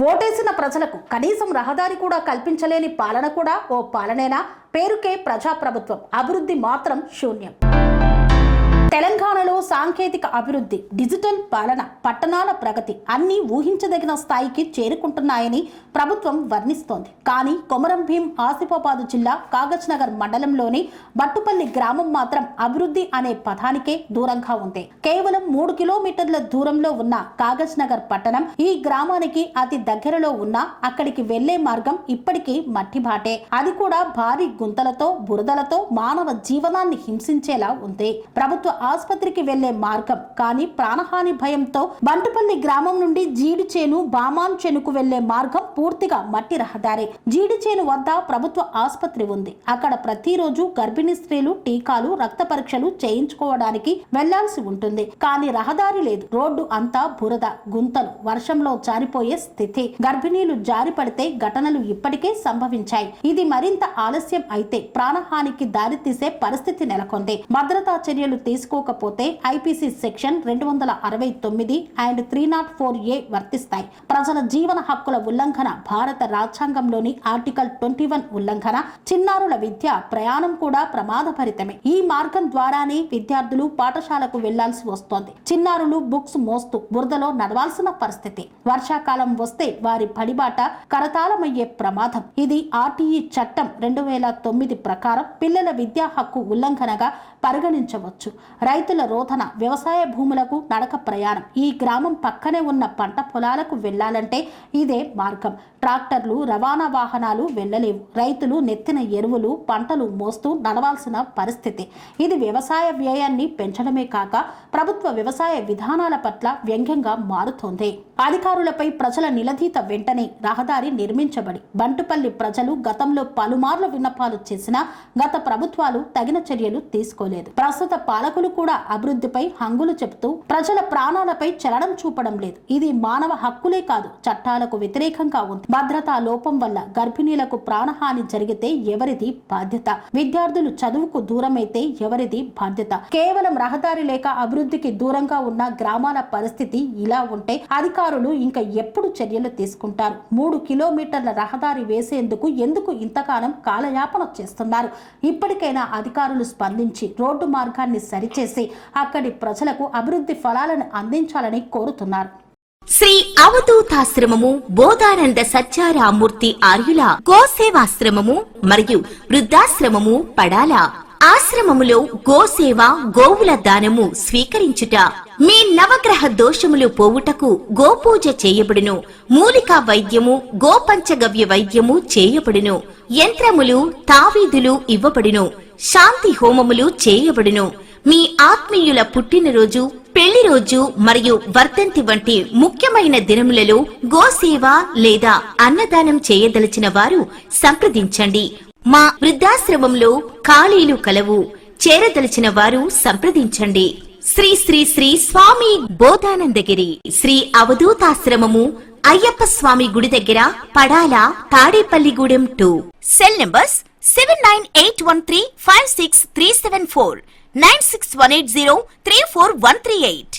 ఓటేసిన ప్రజలకు కనీసం రహదారి కూడా కల్పించలేని పాలన కూడా ఓ పాలనేనా? పేరుకే ప్రజాప్రభుత్వం, అభివృద్ధి మాత్రం శూన్యం. తెలంగాణలో సాంకేతిక అభివృద్ధి, డిజిటల్ పాలన, పట్టణాల ప్రగతి అన్నీ ఊహించదగిన స్థాయికి చేరుకుంటున్నాయని ప్రభుత్వం వర్ణిస్తోంది. కానీ కొమరం భీం ఆసిఫాబాద్ జిల్లా కాగజ్ నగర్ మండలంలోని బట్టుపల్లి గ్రామం మాత్రం అభివృద్ధి అనే పదానికే దూరంగా ఉంది. కేవలం 3 కిలోమీటర్ల దూరంలో ఉన్న కాగజ్ నగర్ పట్టణం ఈ గ్రామానికి అతి దగ్గరలో ఉన్న అక్కడికి వెళ్లే మార్గం ఇప్పటికీ మట్టిబాటే. అది కూడా భారీ గుంతలతో, బురదలతో మానవ జీవనాన్ని హింసించేలా ఉంది. ప్రభుత్వ ఆసుపత్రికి వెళ్లే మార్గం కానీ ప్రాణహాని భయంతో బంటుపల్లి గ్రామం నుండి జీడిచేను, బామాన్ చెనుకు వెళ్లే మార్గం పూర్తిగా మట్టి రహదారి. జీడిచేను వద్ద ప్రభుత్వ ఆసుపత్రి ఉంది. అక్కడ ప్రతిరోజు గర్భిణీ స్త్రీలు టీకాలు, రక్త పరీక్షలు చేయించుకోవడానికి వెళ్లాల్సి ఉంటుంది. కానీ రహదారి లేదు. రోడ్డు అంతా బురద, గుంతలు, వర్షంలో జారిపోయే స్థితి. గర్భిణీలు జారి పడితే ఘటనలు ఇప్పటికే సంభవించాయి. ఇది మరింత ఆలస్యం అయితే ప్రాణహానికి దారితీసే పరిస్థితి నెలకొంది. భద్రతా చర్యలు తీసుకోకపోతే ఐపీసీ సెక్షన్ 269 అండ్ 304A వర్తిస్తాయి. ప్రజల జీవన హక్కుల ఉల్లంఘన, భారత రాజ్యాంగంలోని ఆర్టికల్ 21 ఉల్లంఘన, చిన్నారుల విద్య, ప్రయాణం కూడా ప్రమాదభరితమే. ఈ మార్గం ద్వారానే విద్యార్థులు పాఠశాలకు వెళ్లాల్సి వస్తోంది. చిన్నారులు బుక్స్ మోస్తూ బురదలో నడవాల్సిన పరిస్థితి. వర్షాకాలం వస్తే వారి పడిబాట కరతాళమయ్యే ప్రమాదం. ఇది ఆర్టీఈ చట్టం 2009 ప్రకారం పిల్లల విద్యా హక్కు ఉల్లంఘనగా పరిగణించవచ్చు. రైతుల రోధన, వ్యవసాయ భూములకు నడక ప్రయాణం. ఈ గ్రామం పక్కనే ఉన్న పంట పొలాలకు వెళ్లాలంటే ఇదే మార్గం. ట్రాక్టర్లు, రవాణా వాహనాలు వెళ్లలేవు. రైతులు నెత్తిన ఎరువులు, పంటలు మోస్తూ నడవాల్సిన పరిస్థితి. ఇది వ్యవసాయ వ్యయాన్ని పెంచడమే కాక ప్రభుత్వ వ్యవసాయ విధానాల పట్ల వ్యంగ్యంగా మారుతోంది. అధికారులపై ప్రజల నిలదీత వెంటనే రహదారి నిర్మించబడి బంటుపల్లి ప్రజలు గతంలో పలుమార్లు విన్నపాలు చేసినా గత ప్రభుత్వాలు తగిన చర్యలు తీసుకోలేదు. ప్రస్తుత పాలకులు కూడా అభివృద్ధిపై హంగులు చెబుతూ ప్రజల ప్రాణాలపై చలనం చూపడం లేదు. ఇది మానవ హక్కులే కాదు, చట్టాలకు వ్యతిరేకంగా ఉంది. భద్రతా లోపం వల్ల గర్భిణీలకు ప్రాణహాని జరిగితే ఎవరిది బాధ్యత? విద్యార్థులు చదువుకు దూరమైతే ఎవరిది బాధ్యత? కేవలం రహదారి లేక అభివృద్ధికి దూరంగా ఉన్న గ్రామాల పరిస్థితి ఇలా ఉంటే అధికారులు ఇంకా ఎప్పుడు చర్యలు తీసుకుంటారు? 3 కిలోమీటర్ల రహదారి వేసేందుకు ఎందుకు ఇంతకాలం కాలయాపన చేస్తున్నారు? ఇప్పటికైనా అధికారులు స్పందించి రోడ్డు మార్గాన్ని సరిచేసి అక్కడి ప్రజలకు అభివృద్ధి ఫలాలను అందించాలని కోరుతున్నారు. శ్రీ అవధూతాశ్రమము, బోధానంద సత్యారామూర్తి ఆర్యుల గోసేవాశ్రమము మరియు వృద్ధాశ్రమము పడాల. ఆశ్రమములో గోసేవ, గోవుల దానము స్వీకరించుట, మీ నవగ్రహ దోషములు పోవుటకు గోపూజ చేయబడును. మూలికా వైద్యము, గోపంచగవ్య వైద్యము చేయబడును. యంత్రములు, తావీదులు ఇవ్వబడును. శాంతి హోమములు చేయబడును. మీ ఆత్మీయుల పుట్టినరోజు, పెళ్లి రోజు మరియు వర్ధంతి వంటి ముఖ్యమైన దినములలో గోసేవ లేదా అన్నదానం చేయదలిచిన వారు సంప్రదించండి. మా వృద్ధాశ్రమంలో ఖాళీలు కలవు. చేరదలిచిన వారు సంప్రదించండి. శ్రీ శ్రీ శ్రీ స్వామి బోధానందగిరి శ్రీ అవధూతాశ్రమము, అయ్యప్ప స్వామి గుడి దగ్గర, పడాల, తాడేపల్లిగూడెం 2. Cell numbers 7981356374, 96180341138.